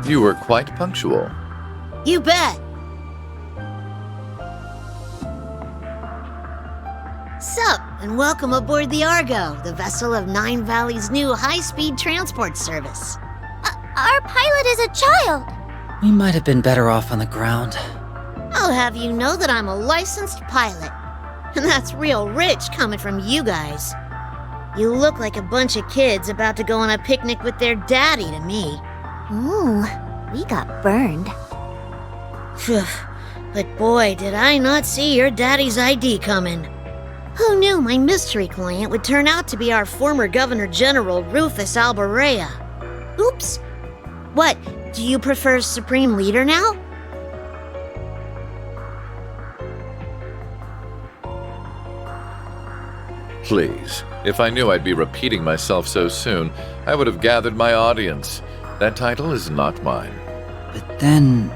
You were quite punctual. You bet. Sup, and welcome aboard the Argo, the vessel of Nine Valley's new high-speed transport service. Our pilot is a child. We might have been better off on the ground. I'll have you know that I'm a licensed pilot. And that's real rich coming from you guys. You look like a bunch of kids about to go on a picnic with their daddy to me. Ooh, we got burned. Phew, but boy, did I not see your daddy's ID coming. Who knew my mystery client would turn out to be our former Governor General, Rufus Alberea? Oops. What, do you prefer Supreme Leader now? Please, if I knew I'd be repeating myself so soon, I would have gathered my audience. That title is not mine. But then...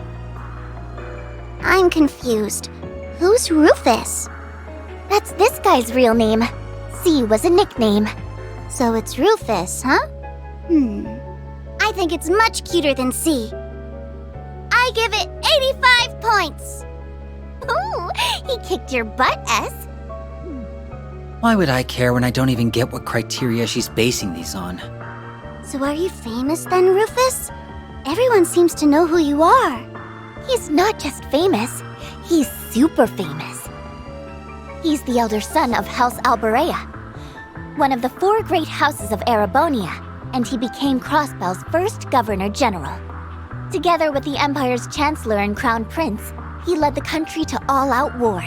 I'm confused. Who's Rufus? That's this guy's real name. C was a nickname. So it's Rufus, huh? I think it's much cuter than C. I give it 85 points! Ooh, he kicked your butt, S. Why would I care when I don't even get what criteria she's basing these on? So are you famous then, Rufus? Everyone seems to know who you are. He's not just famous, he's super famous. He's the elder son of House Alberea, one of the 4 great houses of Erebonia, and he became Crossbell's first Governor General. Together with the Empire's Chancellor and Crown Prince, he led the country to all-out war.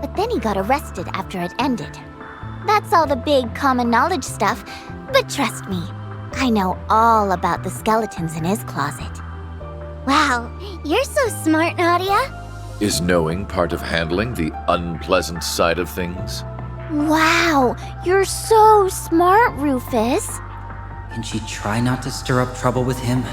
But then he got arrested after it ended. That's all the big common knowledge stuff, but trust me, I know all about the skeletons in his closet. Wow, you're so smart, Nadia. Is knowing part of handling the unpleasant side of things? Wow, you're so smart, Rufus. Can she try not to stir up trouble with him?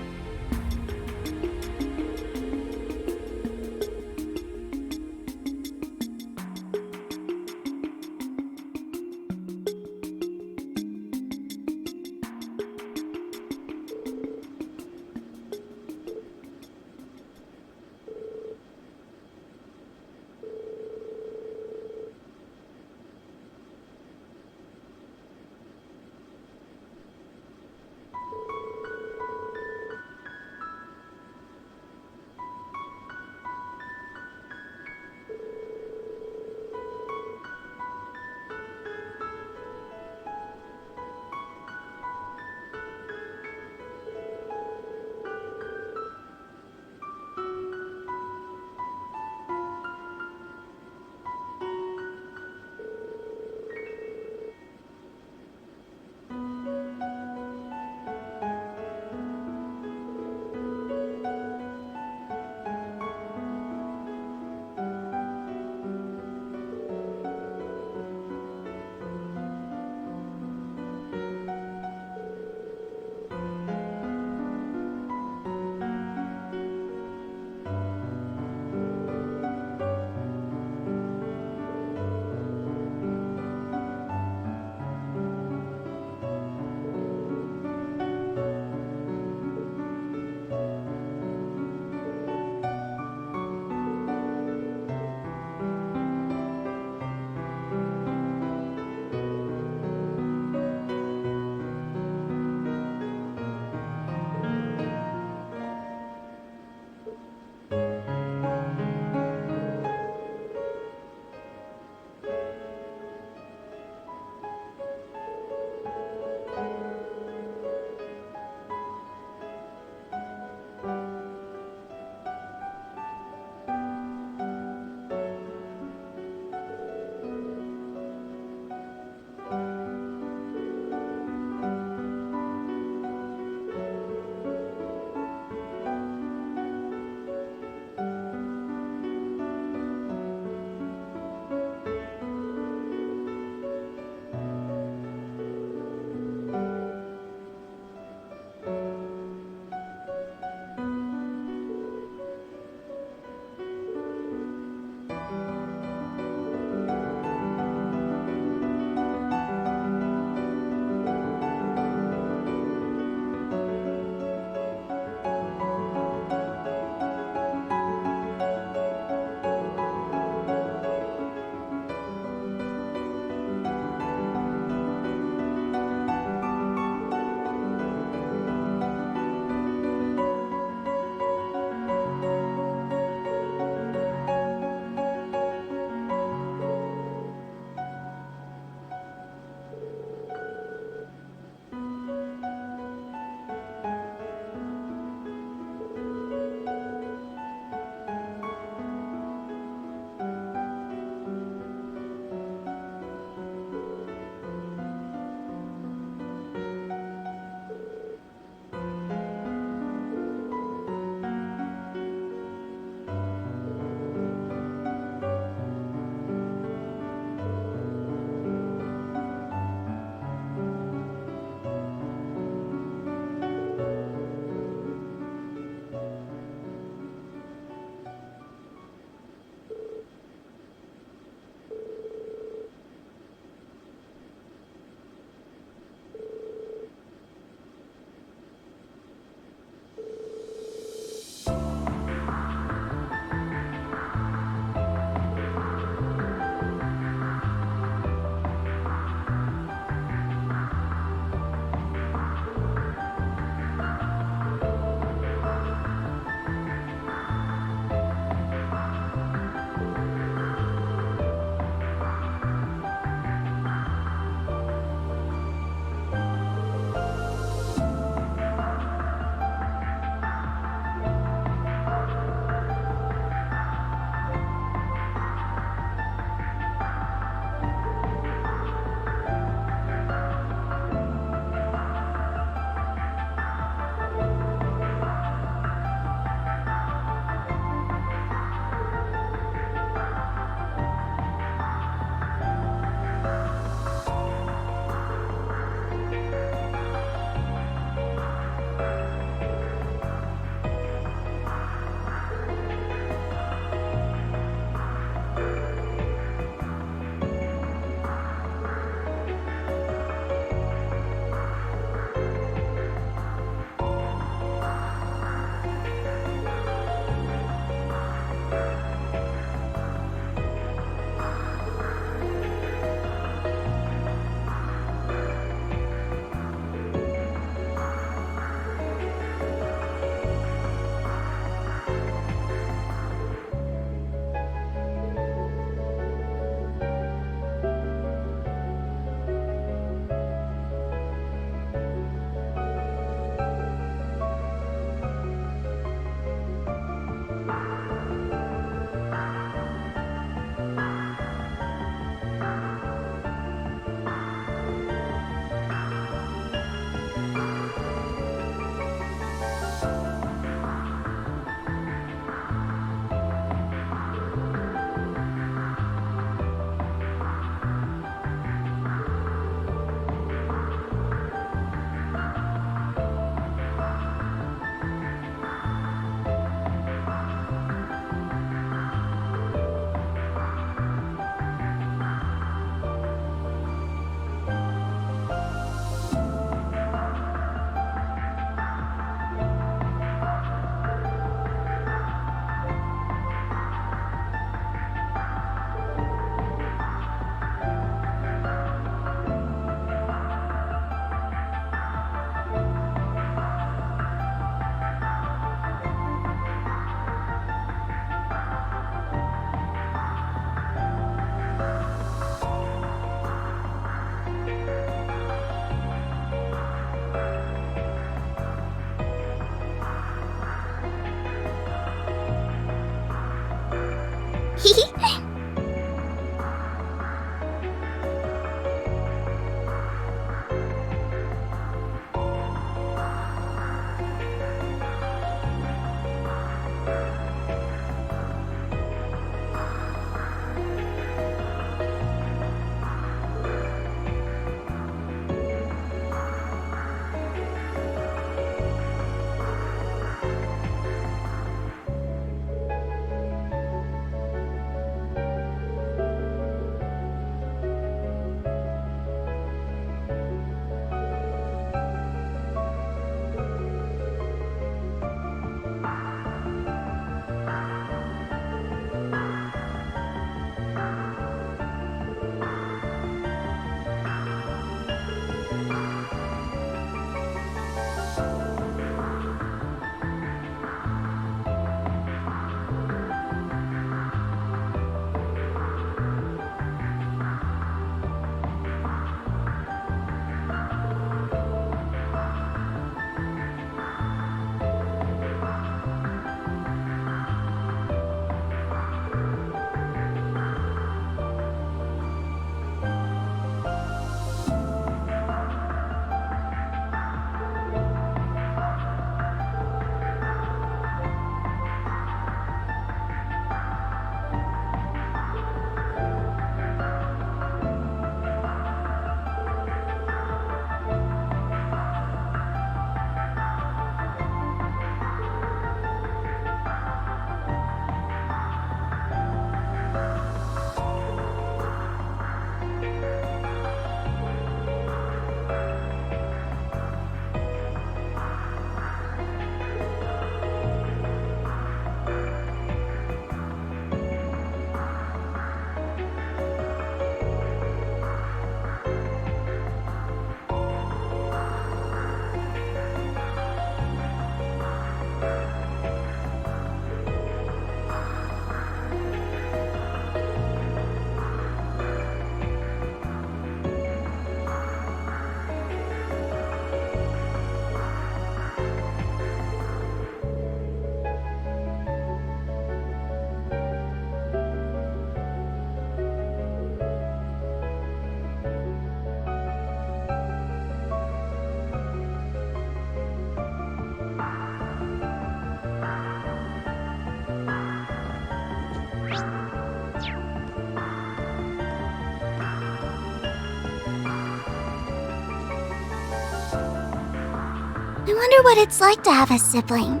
I wonder what it's like to have a sibling.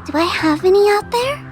Do I have any out there?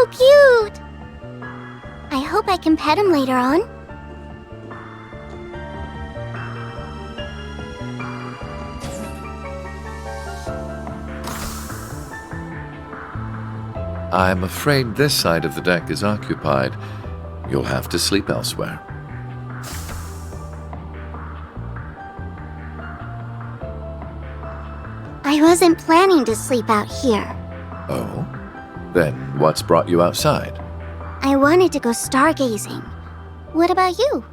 so cute! I hope I can pet him later on. I'm afraid this side of the deck is occupied. You'll have to sleep elsewhere. I wasn't planning to sleep out here. Oh? Then what's brought you outside? I wanted to go stargazing. What about you?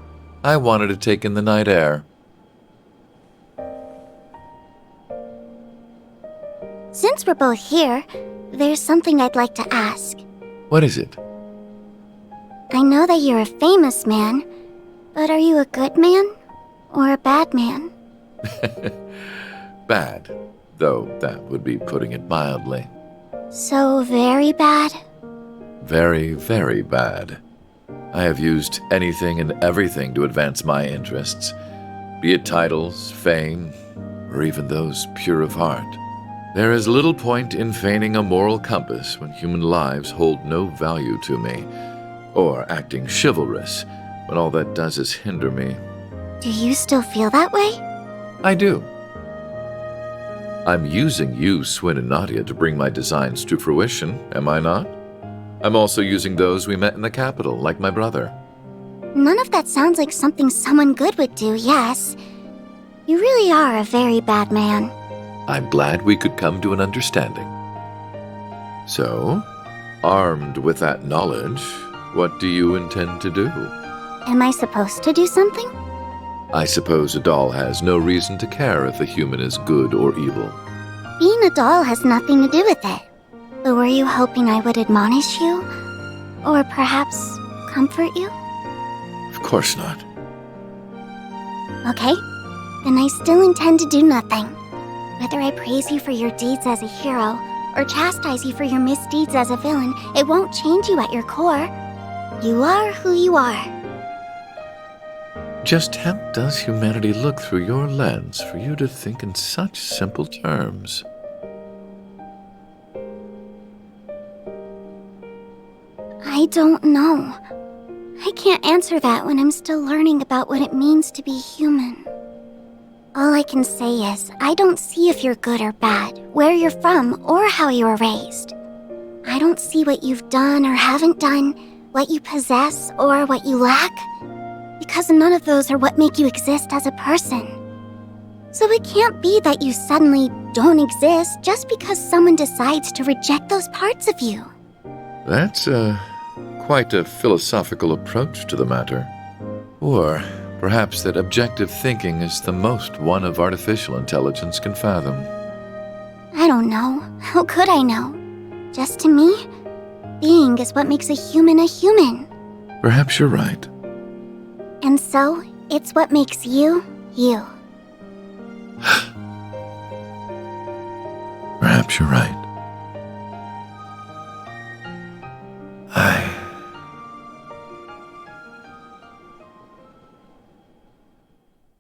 I wanted to take in the night air. Since we're both here, there's something I'd like to ask. What is it? I know that you're a famous man, but are you a good man or a bad man? Bad, though that would be putting it mildly. So very bad? Very, very bad. I have used anything and everything to advance my interests, be it titles, fame, or even those pure of heart. There is little point in feigning a moral compass when human lives hold no value to me, or acting chivalrous when all that does is hinder me. Do you still feel that way? I do. I'm using you, Swin and Nadia, to bring my designs to fruition, am I not? I'm also using those we met in the capital, like my brother. None of that sounds like something someone good would do, yes. You really are a very bad man. I'm glad we could come to an understanding. So, armed with that knowledge, what do you intend to do? Am I supposed to do something? I suppose a doll has no reason to care if a human is good or evil. Being a doll has nothing to do with it. But were you hoping I would admonish you? Or perhaps comfort you? Of course not. Okay, then I still intend to do nothing. Whether I praise you for your deeds as a hero, or chastise you for your misdeeds as a villain, it won't change you at your core. You are who you are. Just how does humanity look through your lens for you to think in such simple terms? I don't know. I can't answer that when I'm still learning about what it means to be human. All I can say is, I don't see if you're good or bad, where you're from, or how you were raised. I don't see what you've done or haven't done, what you possess or what you lack, because none of those are what make you exist as a person. So it can't be that you suddenly don't exist just because someone decides to reject those parts of you. That's quite a philosophical approach to the matter. Or perhaps that objective thinking is the most one of artificial intelligence can fathom. I don't know. How could I know? Just to me, being is what makes a human. Perhaps you're right. And so, it's what makes you, you. Perhaps you're right.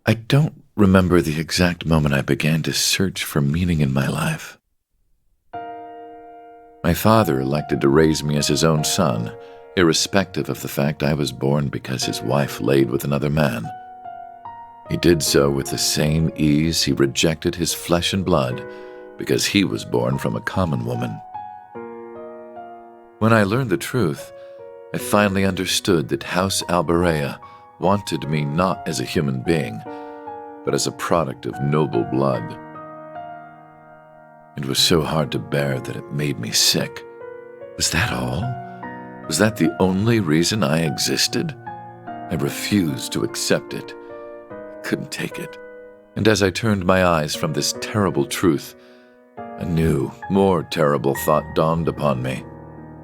I don't remember the exact moment I began to search for meaning in my life. My father elected to raise me as his own son, irrespective of the fact I was born because his wife laid with another man. He did so with the same ease he rejected his flesh and blood because he was born from a common woman. When I learned the truth, I finally understood that House Alberea wanted me not as a human being, but as a product of noble blood. It was so hard to bear that it made me sick. Was that all? Was that the only reason I existed? I refused to accept it. I couldn't take it. And as I turned my eyes from this terrible truth, a new, more terrible thought dawned upon me.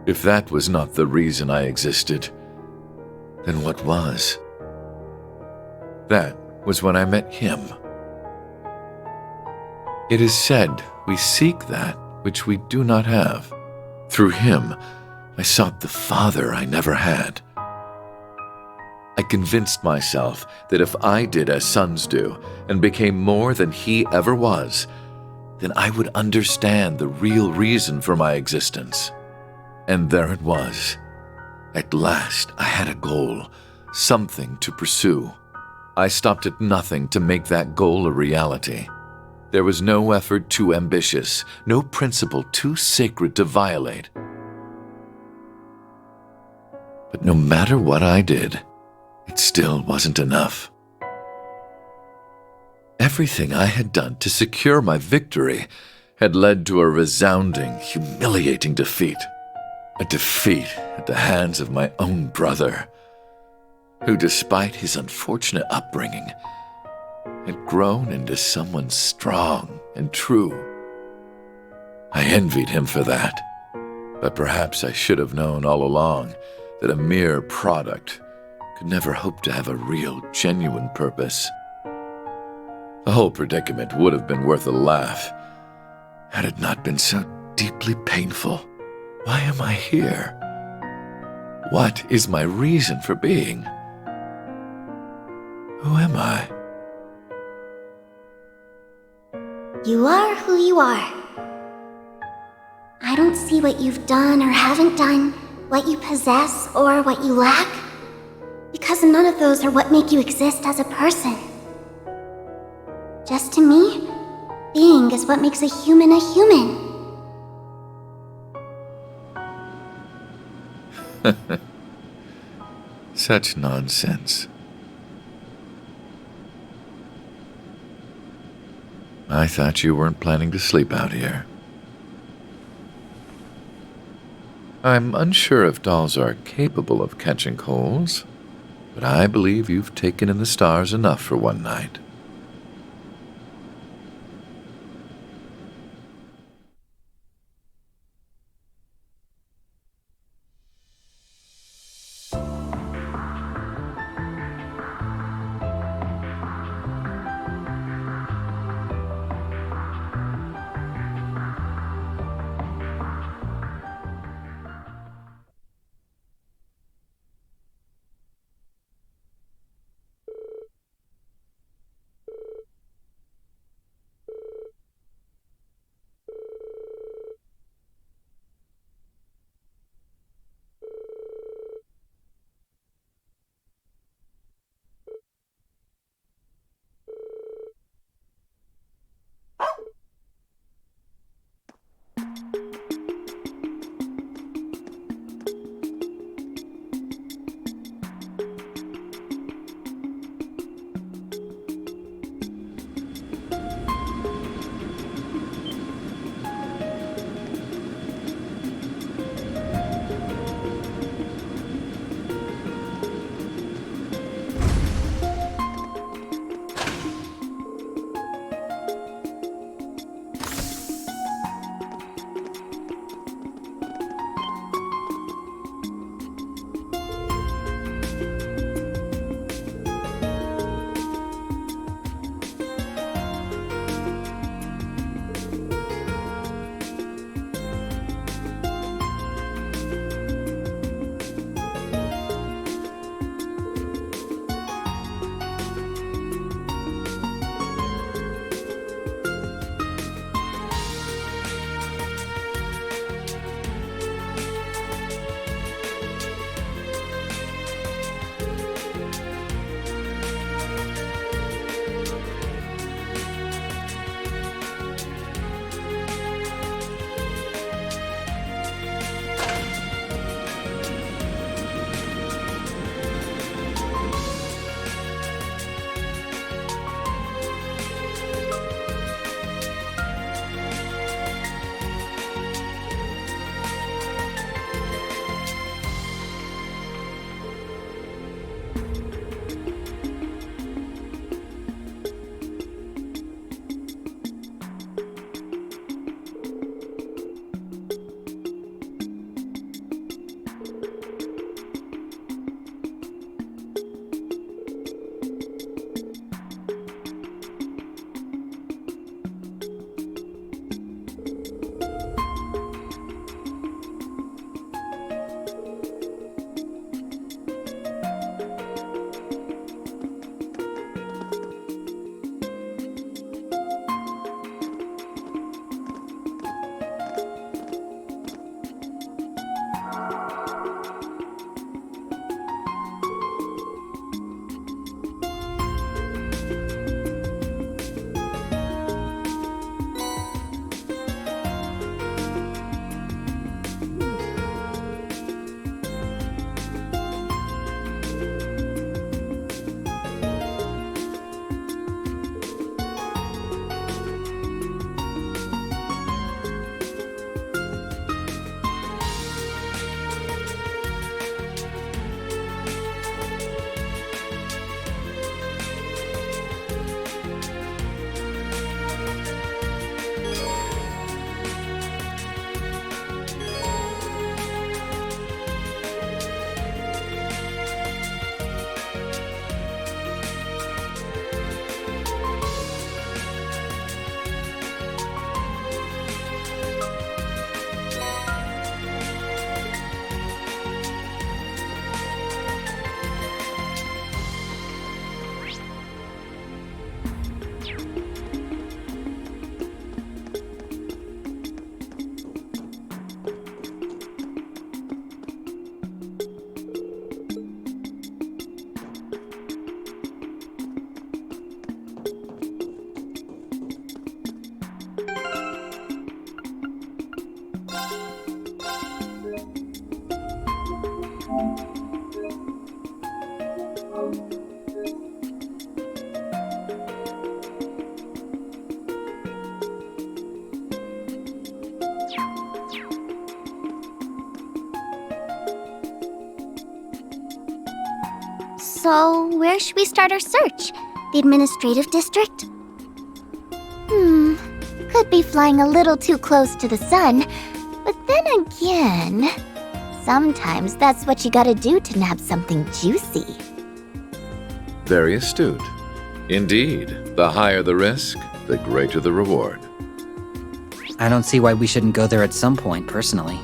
If that was not the reason I existed, then what was? That was when I met him. It is said we seek that which we do not have. Through him, I sought the father I never had. I convinced myself that if I did as sons do and became more than he ever was, then I would understand the real reason for my existence. And there it was. At last, I had a goal, something to pursue. I stopped at nothing to make that goal a reality. There was no effort too ambitious, no principle too sacred to violate. But no matter what I did, it still wasn't enough. Everything I had done to secure my victory had led to a resounding, humiliating defeat. A defeat at the hands of my own brother, who, despite his unfortunate upbringing, had grown into someone strong and true. I envied him for that, but perhaps I should have known all along that a mere product could never hope to have a real, genuine purpose. The whole predicament would have been worth a laugh had it not been so deeply painful. Why am I here? What is my reason for being? Who am I? You are who you are. I don't see what you've done or haven't done, what you possess or what you lack, because none of those are what make you exist as a person. Just to me, being is what makes a human a human. Such nonsense. I thought you weren't planning to sleep out here. I'm unsure if dolls are capable of catching colds, but I believe you've taken in the stars enough for one night. So, where should we start our search? The administrative district? Could be flying a little too close to the sun, but then again, sometimes that's what you gotta do to nab something juicy. Very astute. Indeed, the higher the risk, the greater the reward. I don't see why we shouldn't go there at some point, personally.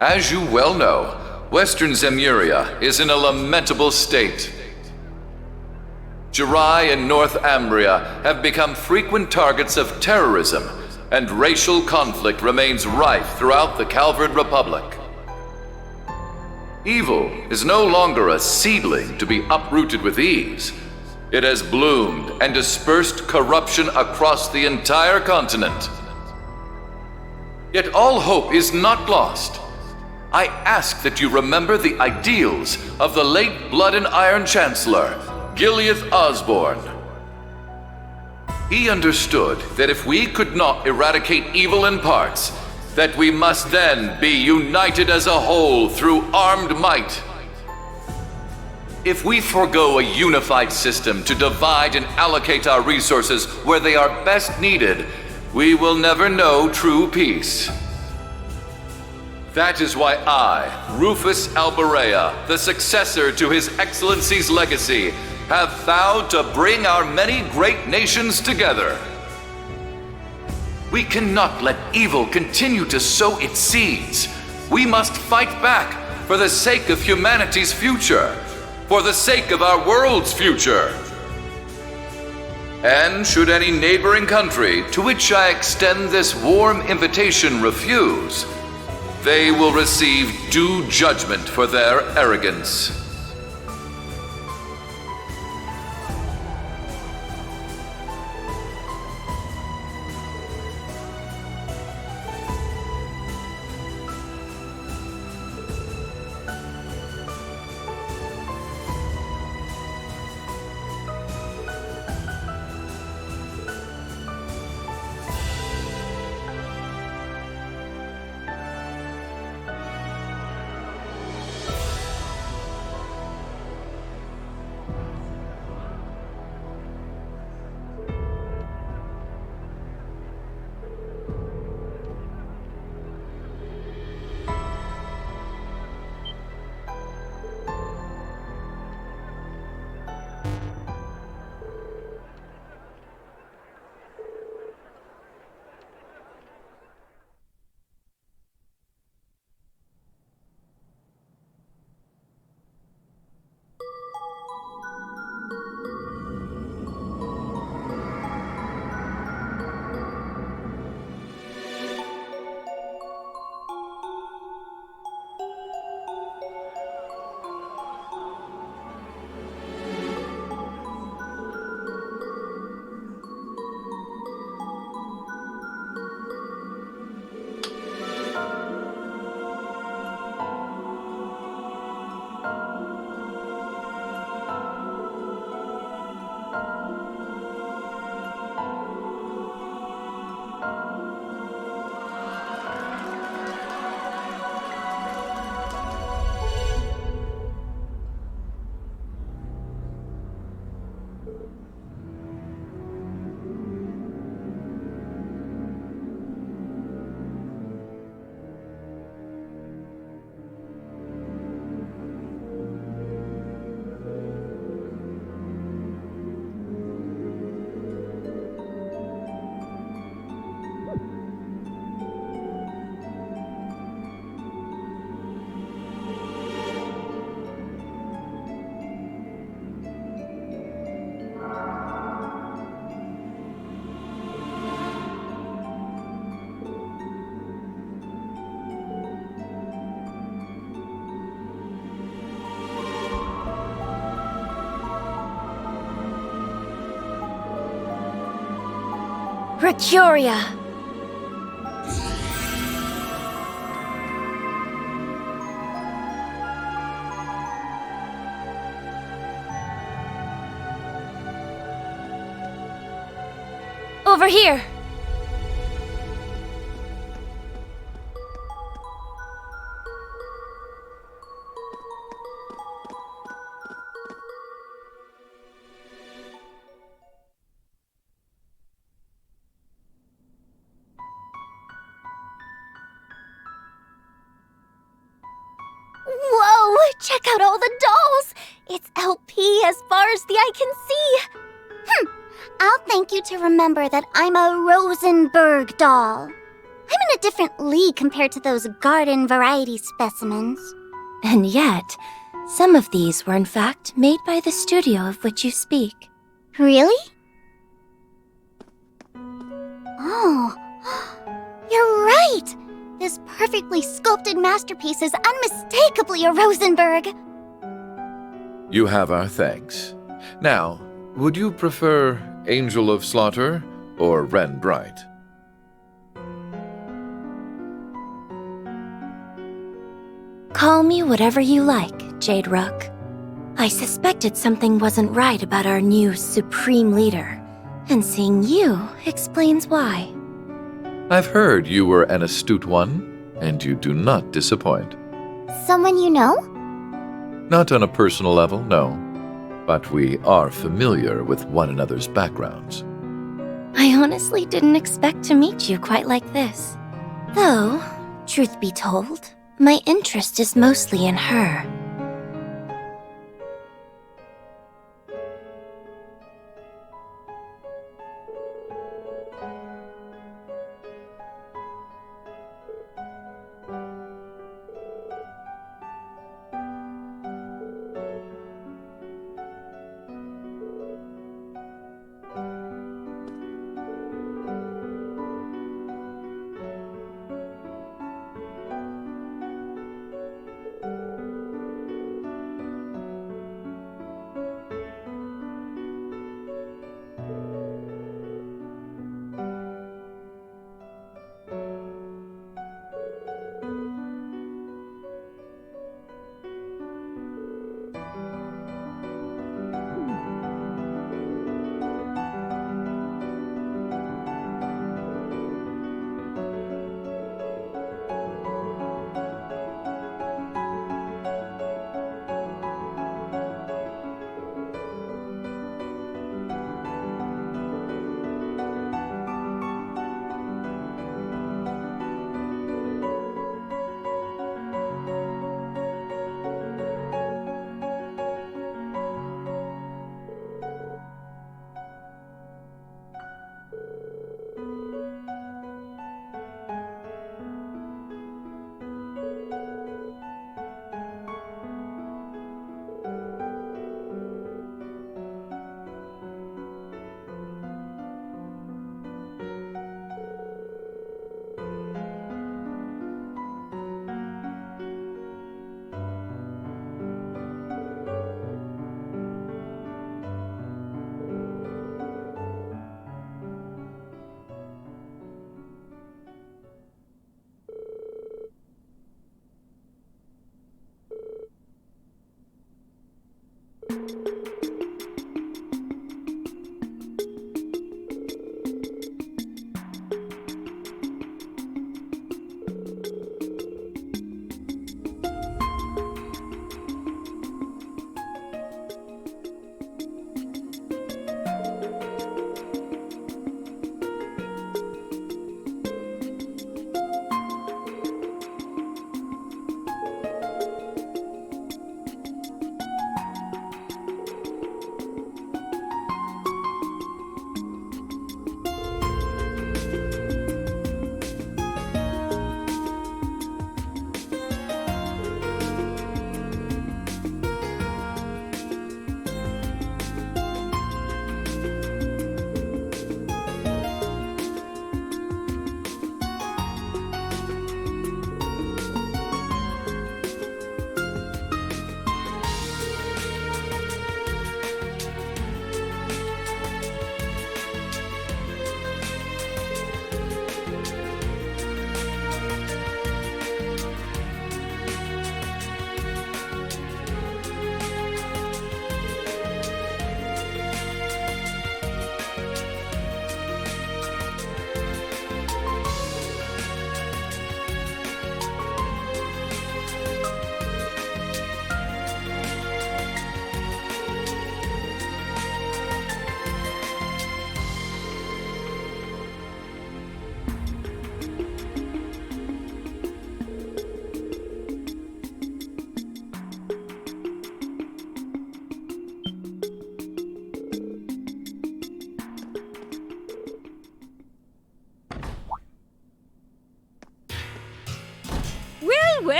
As you well know, Western Zemuria is in a lamentable state. Jirai and North Ambria have become frequent targets of terrorism, and racial conflict remains rife throughout the Calvard Republic. Evil is no longer a seedling to be uprooted with ease. It has bloomed and dispersed corruption across the entire continent. Yet all hope is not lost. I ask that you remember the ideals of the late Blood and Iron Chancellor, Gileath Osborne. He understood that if we could not eradicate evil in parts, that we must then be united as a whole through armed might. If we forego a unified system to divide and allocate our resources where they are best needed, we will never know true peace. That is why I, Rufus Alborea, the successor to His Excellency's legacy, have vowed to bring our many great nations together. We cannot let evil continue to sow its seeds. We must fight back for the sake of humanity's future, for the sake of our world's future. And should any neighboring country to which I extend this warm invitation refuse, they will receive due judgment for their arrogance. Mercuria! Over here! Whoa! Check out all the dolls! It's LP as far as the eye can see! I'll thank you to remember that I'm a Rosenberg doll. I'm in a different league compared to those garden variety specimens. And yet, some of these were in fact made by the studio of which you speak. Really? Oh, you're right! This perfectly sculpted masterpiece is unmistakably a Rosenberg. You have our thanks. Now, would you prefer Angel of Slaughter or Wren Bright? Call me whatever you like, Jade Rook. I suspected something wasn't right about our new Supreme Leader, and seeing you explains why. I've heard you were an astute one, and you do not disappoint. Someone you know? Not on a personal level, no. But we are familiar with one another's backgrounds. I honestly didn't expect to meet you quite like this. Though, truth be told, my interest is mostly in her.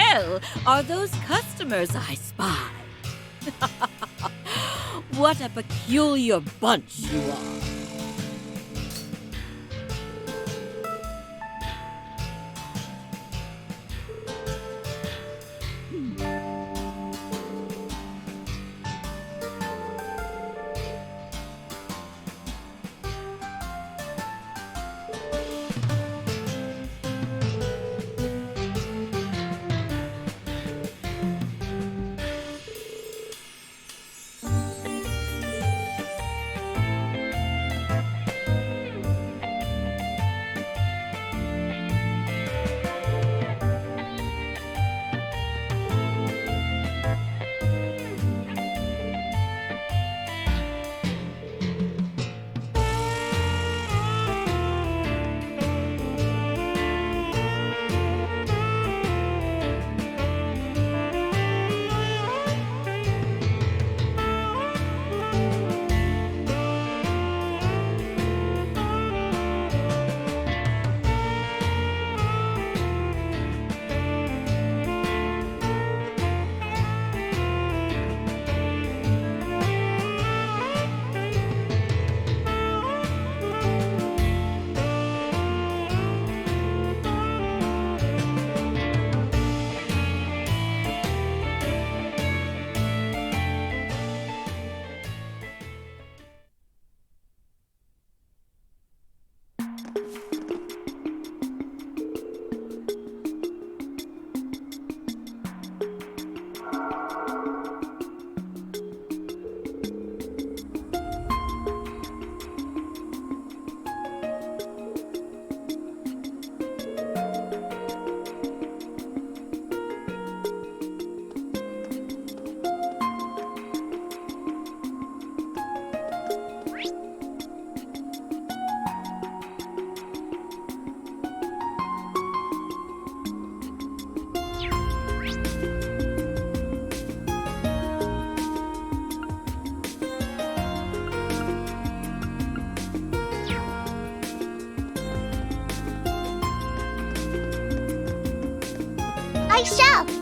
hell are those customers I spy? What a peculiar bunch you are. I shall!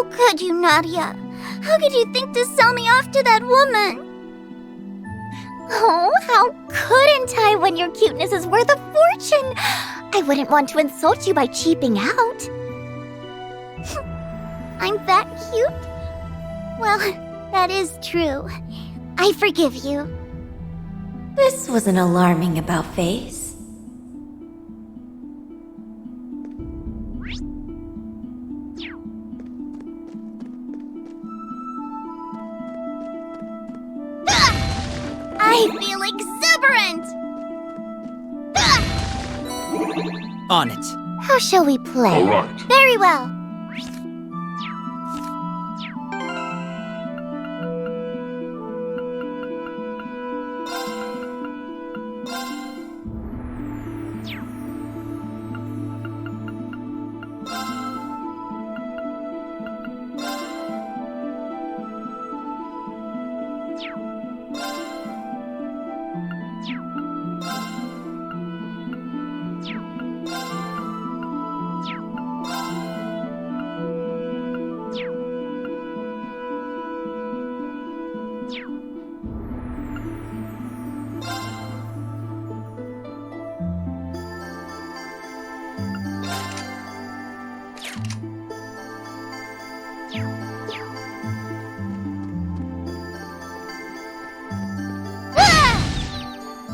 How could you, Nadia? How could you think to sell me off to that woman? Oh, how couldn't I when your cuteness is worth a fortune? I wouldn't want to insult you by cheaping out. I'm that cute? Well, that is true. I forgive you. This was an alarming about-face. I feel exuberant! On it. How shall we play? All right. Very well.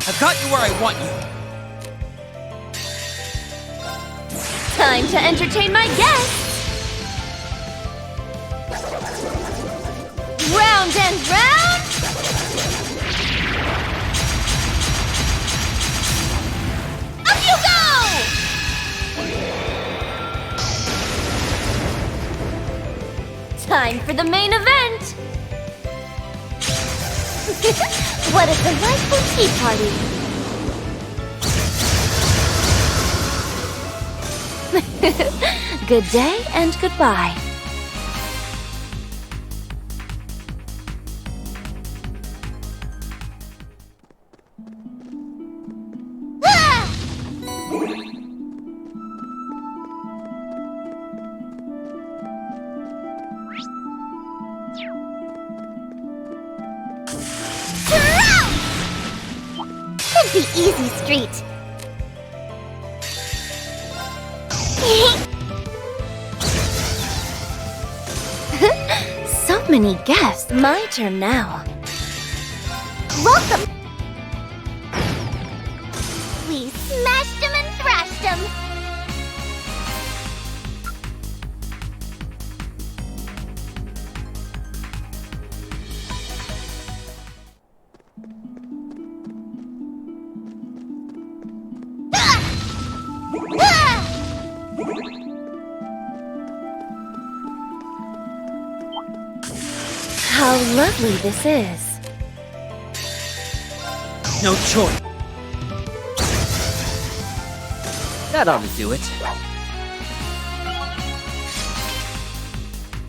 I've got you where I want you. Time to entertain my guests! Round and round! Up you go! Time for the main event! What a delightful tea party! Good day and goodbye. The easy street. So many guests. My turn now. Welcome. We smashed them and thrashed them. How lovely this is. No choice. That ought to do it.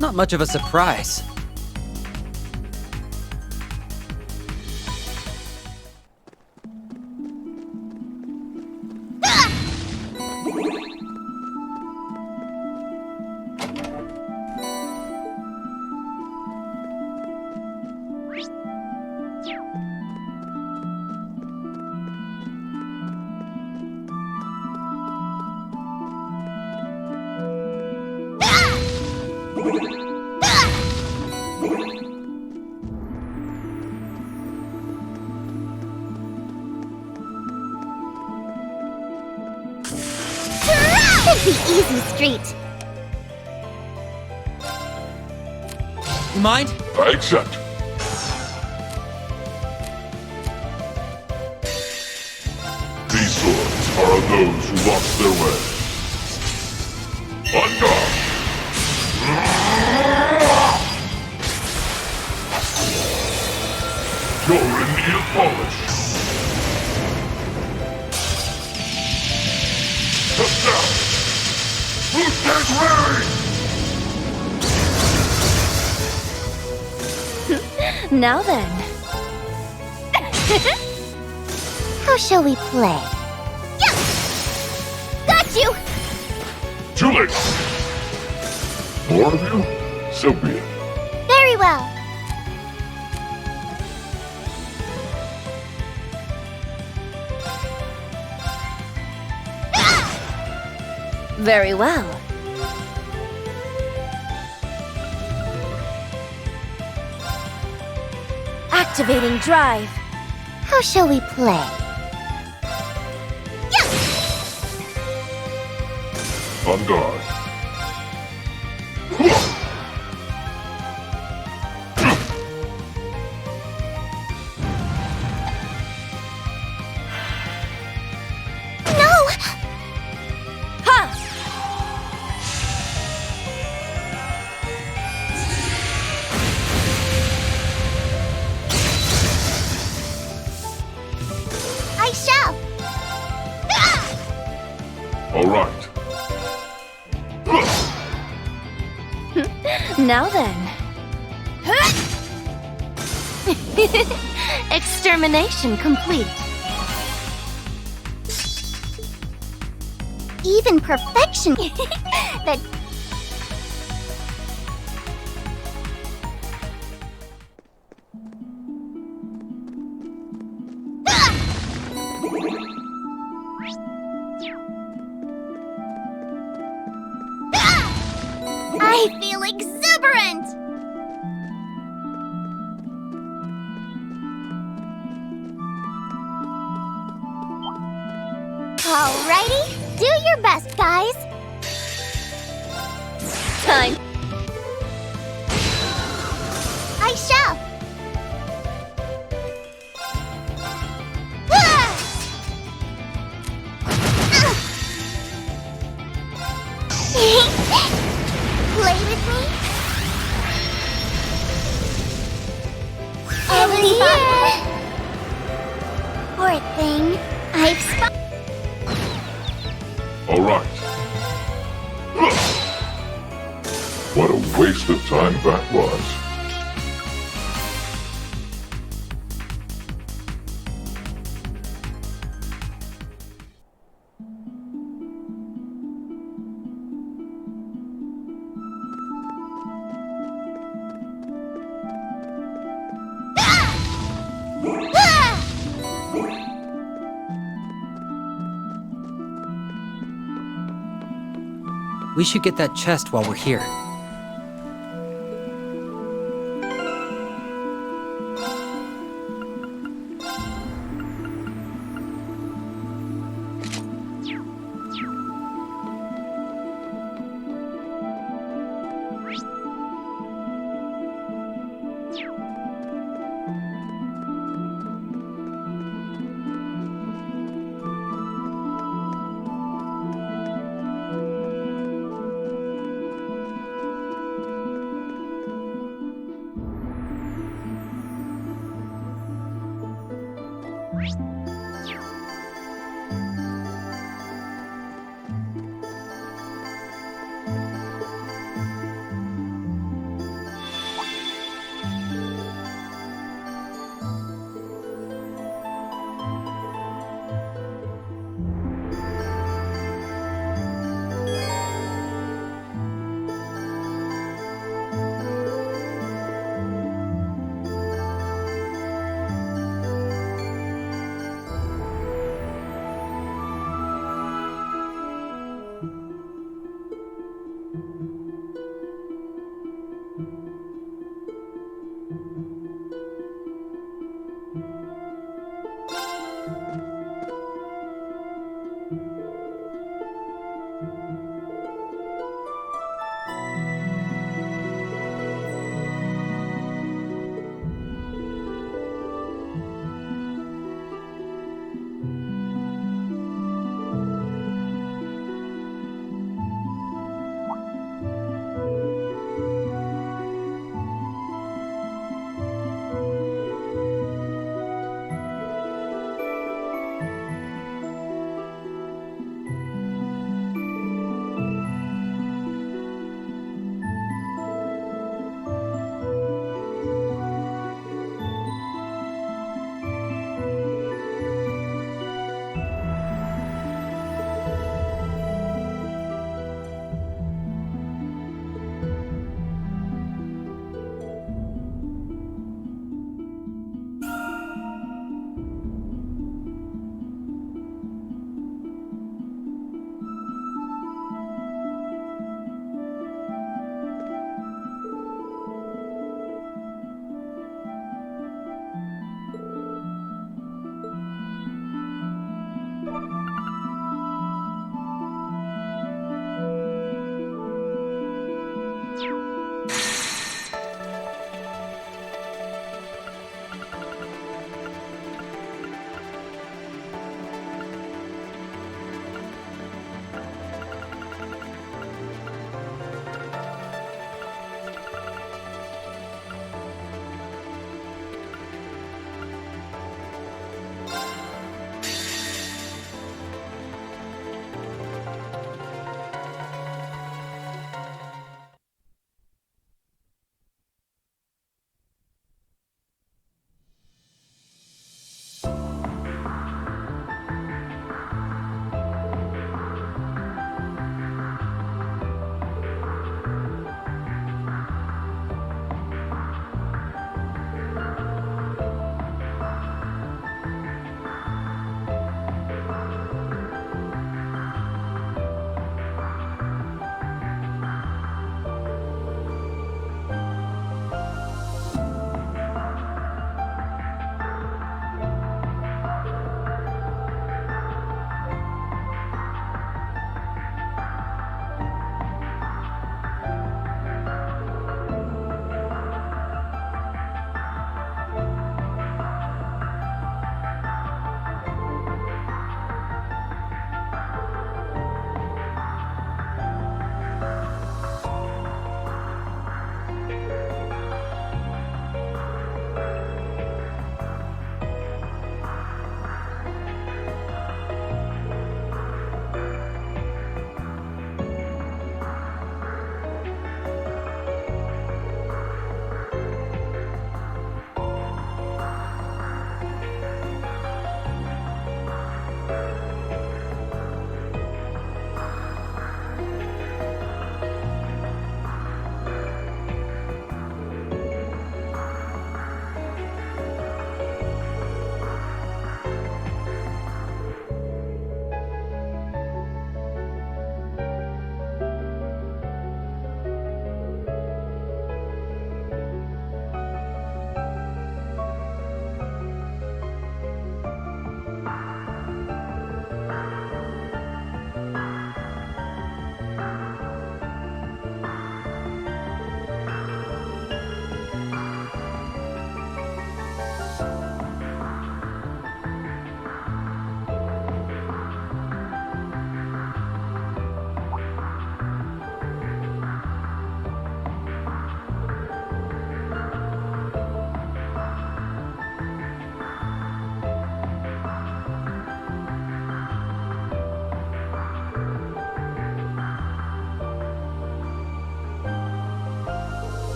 Not much of a surprise. The easy street. You mind? I accept. These swords are of those who lost their way. On guard! You're in need of polish. Step down! Lieutenant Reverie! Now then. How shall we play? Yeah! Got you! Too late! More of you? So be it. Very well. Very well. Activating drive. How shall we play? On guard. No! Ha! I shall! All right. Now then. Extermination complete. Even perfection. That I feel exuberant! Alrighty, do your best, guys. Time. I shall. Ah! Play with me? Everything. Poor thing. I've spot. All right. What a waste of time that was. We should get that chest while we're here.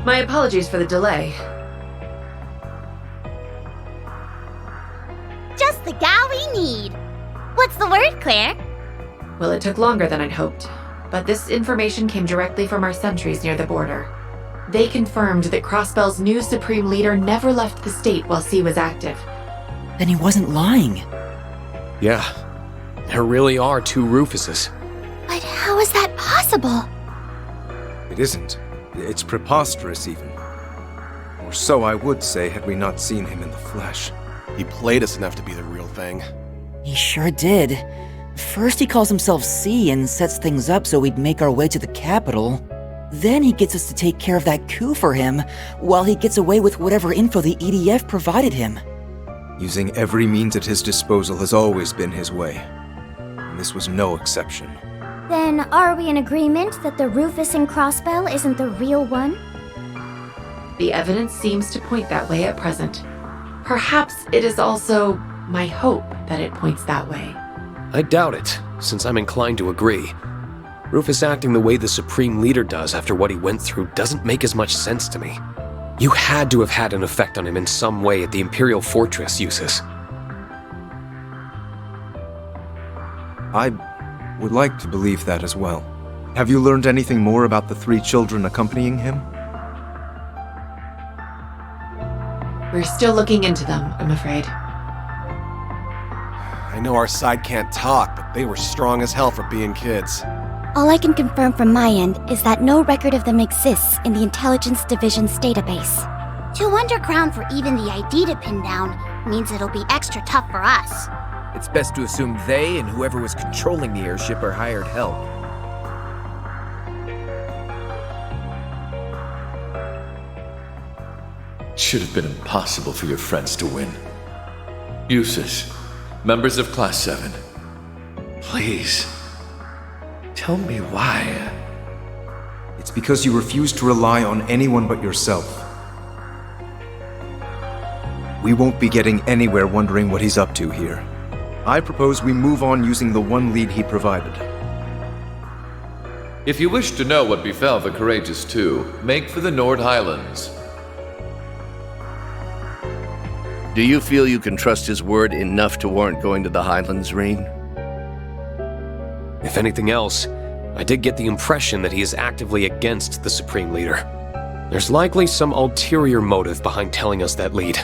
My apologies for the delay. Just the gal we need. What's the word, Claire? Well, it took longer than I'd hoped, but this information came directly from our sentries near the border. They confirmed that Crossbell's new Supreme Leader never left the state while C was active. Then he wasn't lying. Yeah, there really are two Rufuses. But how is that possible? It isn't. It's preposterous, even. Or so I would say had we not seen him in the flesh. He played us enough to be the real thing. He sure did. First he calls himself C and sets things up so we'd make our way to the capital. Then he gets us to take care of that coup for him, while he gets away with whatever info the EDF provided him. Using every means at his disposal has always been his way. And this was no exception. Then are we in agreement that the Rufus in Crossbell isn't the real one? The evidence seems to point that way at present. Perhaps it is also my hope that it points that way. I doubt it, since I'm inclined to agree. Rufus acting the way the Supreme Leader does after what he went through doesn't make as much sense to me. You had to have had an effect on him in some way at the Imperial Fortress, Eustace. I would like to believe that as well. Have you learned anything more about the 3 children accompanying him? We're still looking into them, I'm afraid. I know our side can't talk, but they were strong as hell for being kids. All I can confirm from my end is that no record of them exists in the Intelligence Division's database. 2 underground for even the ID to pin down means it'll be extra tough for us. It's best to assume they and whoever was controlling the airship are hired help. It should have been impossible for your friends to win. Eustace, members of Class 7, please, tell me why. It's because you refuse to rely on anyone but yourself. We won't be getting anywhere wondering what he's up to here. I propose we move on using the one lead he provided. If you wish to know what befell the Courageous Two, make for the Nord Highlands. Do you feel you can trust his word enough to warrant going to the Highlands, Rain? If anything else, I did get the impression that he is actively against the Supreme Leader. There's likely some ulterior motive behind telling us that lead.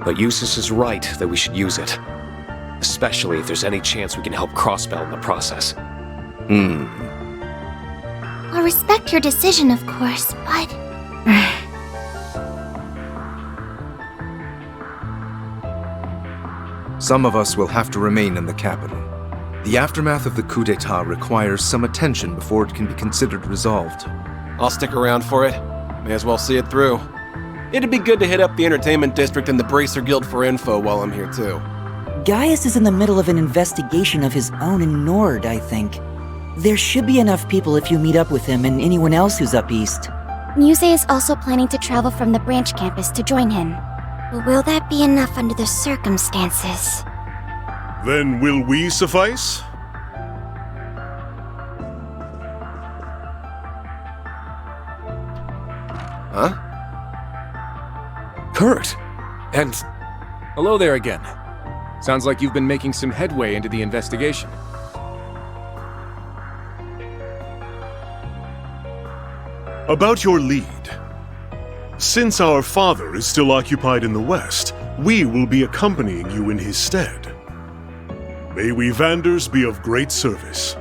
But Eustace is right that we should use it. Especially if there's any chance we can help Crossbell in the process. I'll respect your decision, of course, but... Some of us will have to remain in the capital. The aftermath of the coup d'etat requires some attention before it can be considered resolved. I'll stick around for it. May as well see it through. It'd be good to hit up the entertainment district and the Bracer Guild for info while I'm here too. Gaius is in the middle of an investigation of his own in Nord, I think. There should be enough people if you meet up with him and anyone else who's up east. Muse is also planning to travel from the branch campus to join him. But will that be enough under the circumstances? Then will we suffice? Huh? Kurt! And... Hello there again. Sounds like you've been making some headway into the investigation. About your lead. Since our father is still occupied in the West, we will be accompanying you in his stead. May we Vanders be of great service.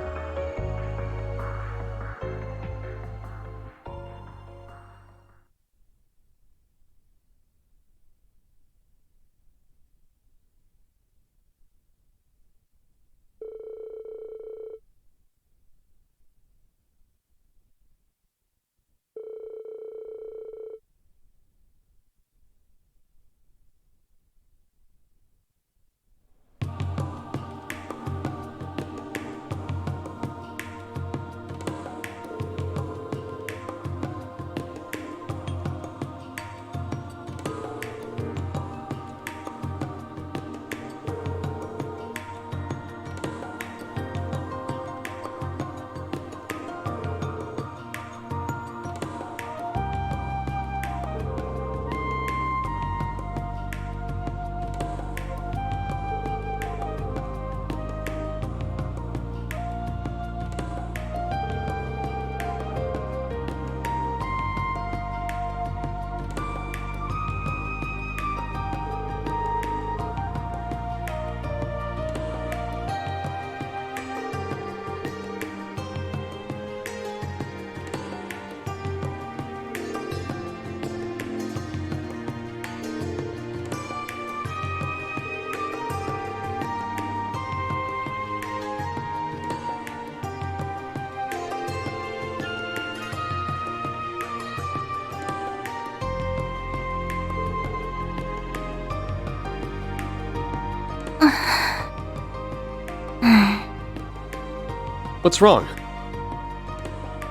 What's wrong?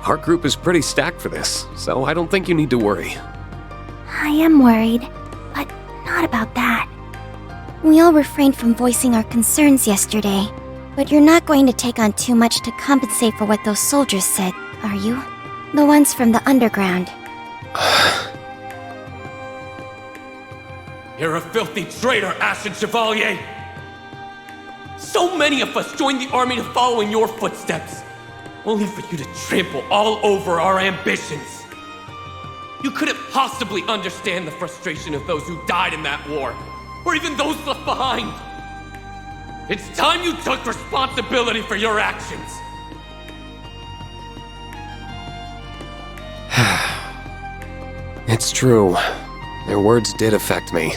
Our group is pretty stacked for this, so I don't think you need to worry. I am worried, but not about that. We all refrained from voicing our concerns yesterday, but you're not going to take on too much to compensate for what those soldiers said, are you? The ones from the underground. You're a filthy traitor, Ashen Chevalier! So many of us joined the army to follow in your footsteps, only for you to trample all over our ambitions. You couldn't possibly understand the frustration of those who died in that war, or even those left behind. It's time you took responsibility for your actions. It's true. Their words did affect me.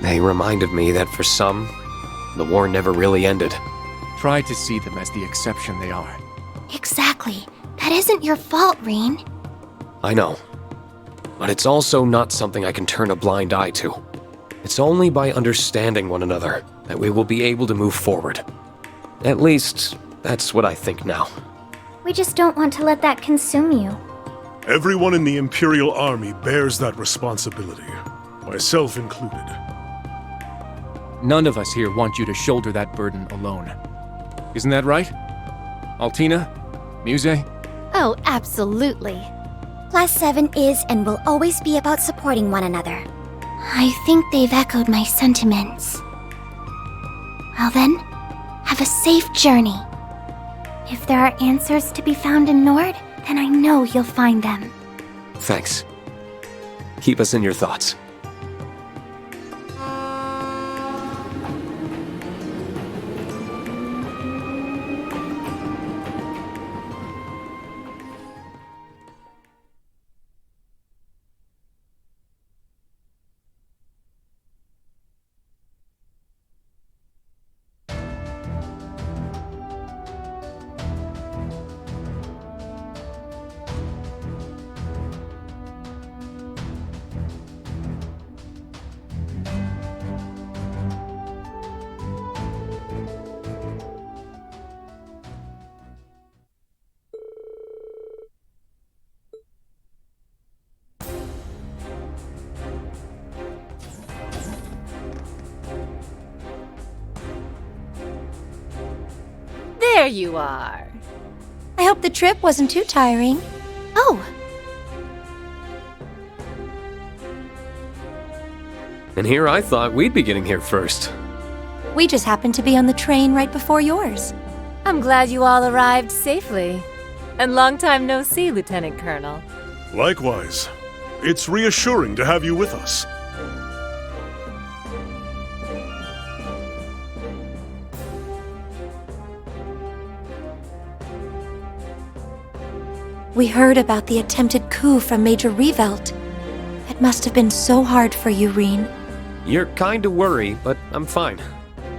They reminded me that for some, the war never really ended. Try to see them as the exception they are. Exactly. That isn't your fault, Rean. I know. But it's also not something I can turn a blind eye to. It's only by understanding one another that we will be able to move forward. At least, that's what I think now. We just don't want to let that consume you. Everyone in the Imperial Army bears that responsibility, myself included. None of us here want you to shoulder that burden alone. Isn't that right? Altina? Muse? Oh, absolutely. Class 7 is and will always be about supporting one another. I think they've echoed my sentiments. Well then, have a safe journey. If there are answers to be found in Nord, then I know you'll find them. Thanks. Keep us in your thoughts. There you are. I hope the trip wasn't too tiring. Oh, And here I thought we'd be getting here first. We just happened to be on the train right before yours. I'm glad you all arrived safely. And long time no see, Lieutenant Colonel. Likewise. It's reassuring to have you with us. We heard about the attempted coup from Major Revelt. It must have been so hard for you, Rean. You're kind of worried, but I'm fine.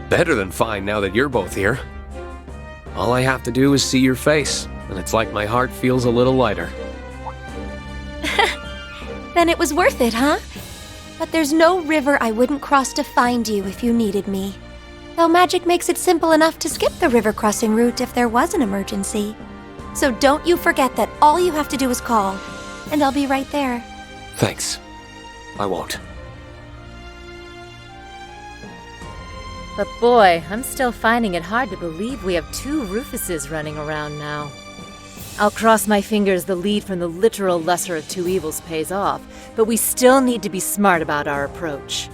Better than fine now that you're both here. All I have to do is see your face, and it's like my heart feels a little lighter. Then it was worth it, huh? But there's no river I wouldn't cross to find you if you needed me. Though magic makes it simple enough to skip the river crossing route if there was an emergency. So don't you forget that all you have to do is call, and I'll be right there. Thanks. I won't. But boy, I'm still finding it hard to believe we have two Rufuses running around now. I'll cross my fingers the lead from the literal lesser of two evils pays off, but we still need to be smart about our approach.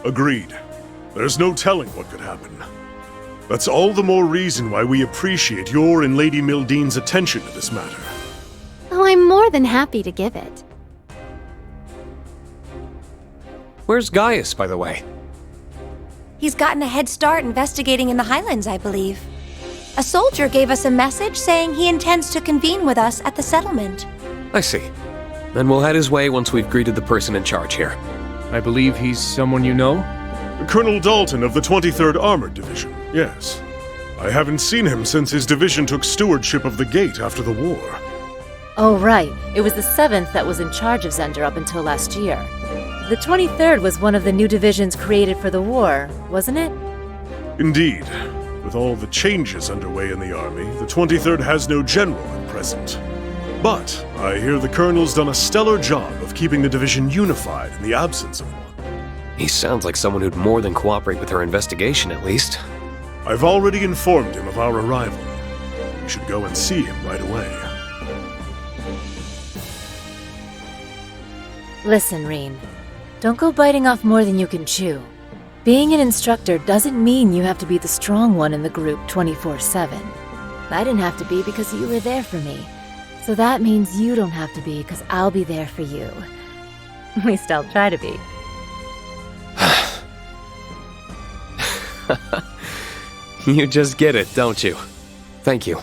Agreed. There's no telling what could happen. That's all the more reason why we appreciate your and Lady Mildean's attention to this matter. oh, I'm more than happy to give it. Where's Gaius, by the way? He's gotten a head start investigating in the Highlands, I believe. A soldier gave us a message saying he intends to convene with us at the settlement. I see. Then we'll head his way once we've greeted the person in charge here. I believe he's someone you know? Colonel Dalton of the 23rd Armored Division, yes. I haven't seen him since his division took stewardship of the gate after the war. Oh right, it was the 7th that was in charge of Zender up until last year. The 23rd was one of the new divisions created for the war, wasn't it? Indeed. With all the changes underway in the army, the 23rd has no general at present. But I hear the colonel's done a stellar job of keeping the division unified in the absence of one. He sounds like someone who'd more than cooperate with her investigation, at least. I've already informed him of our arrival. We should go and see him right away. Listen, Rean. Don't go biting off more than you can chew. Being an instructor doesn't mean you have to be the strong one in the group 24/7. I didn't have to be because you were there for me. So that means you don't have to be because I'll be there for you. At least I'll try to be. You just get it, don't you? Thank you.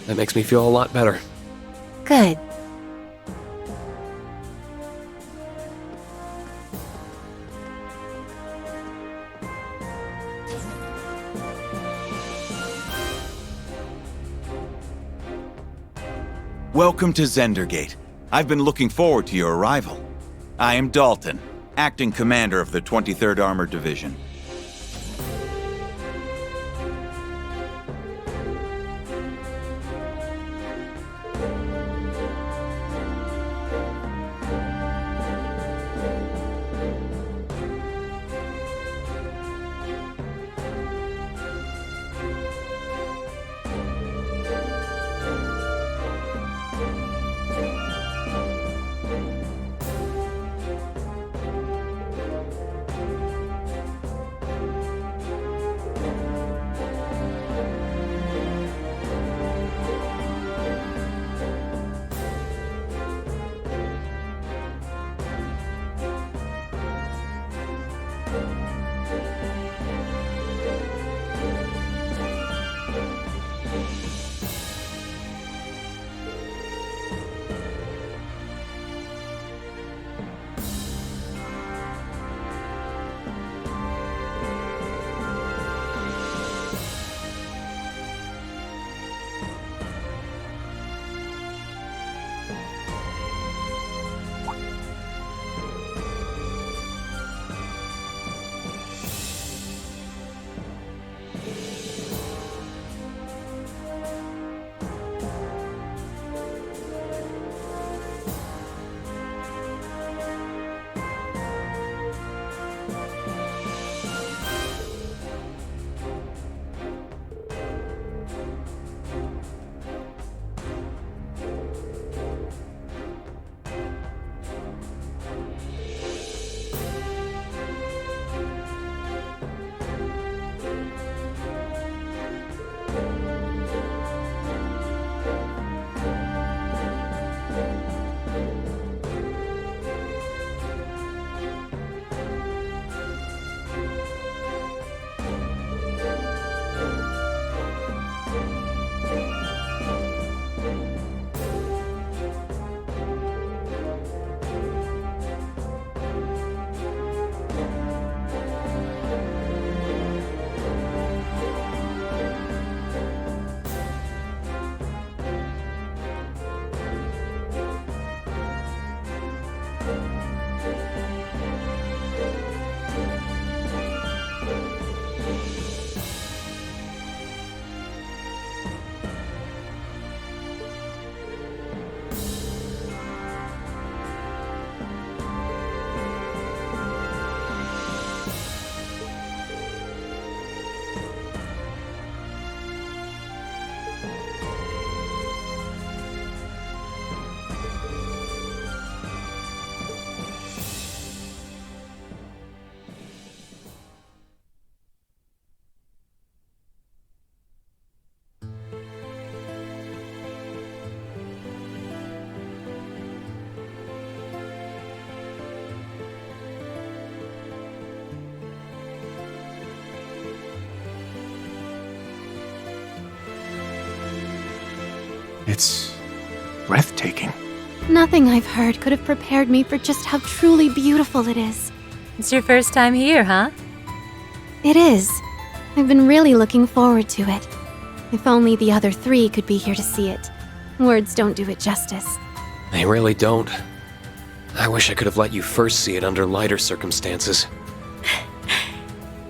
That makes me feel a lot better. Good. Welcome to Zendergate. I've been looking forward to your arrival. I am Dalton, acting commander of the 23rd Armored Division. It's breathtaking. Nothing I've heard could have prepared me for just how truly beautiful it is. It's your first time here, huh? It is. I've been really looking forward to it. If only the other three could be here to see it. Words don't do it justice. They really don't. I wish I could have let you first see it under lighter circumstances.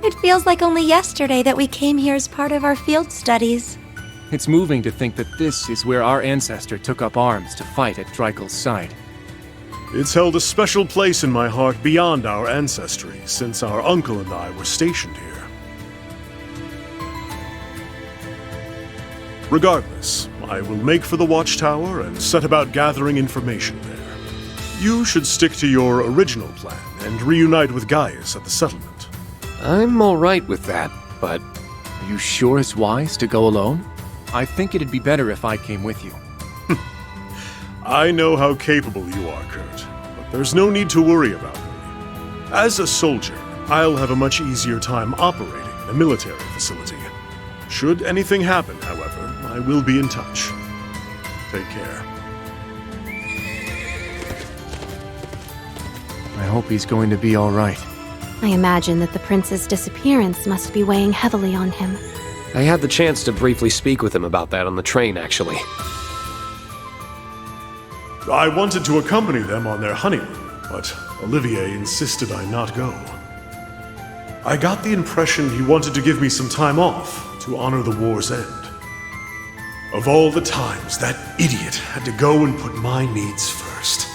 It Feels like only yesterday that we came here as part of our field studies. It's moving to think that this is where our ancestor took up arms to fight at Dreikel's side. It's held a special place in my heart beyond our ancestry, since our uncle and I were stationed here. Regardless, I will make for the watchtower and set about gathering information there. You should stick to your original plan and reunite with Gaius at the settlement. I'm alright with that, but... Are you sure it's wise to go alone? I think it'd be better if I came with you. I know how capable you are, Kurt, but there's no need to worry about me. As a soldier, I'll have a much easier time operating in a military facility. Should anything happen, however, I will be in touch. Take care. I hope he's going to be all right. I imagine that the prince's disappearance must be weighing heavily on him. I had the chance to briefly speak with him about that on the train, actually. I wanted to accompany them on their honeymoon, but Olivier insisted I not go. I got the impression he wanted to give me some time off to honor the war's end. Of all the times that idiot had to go and put my needs first.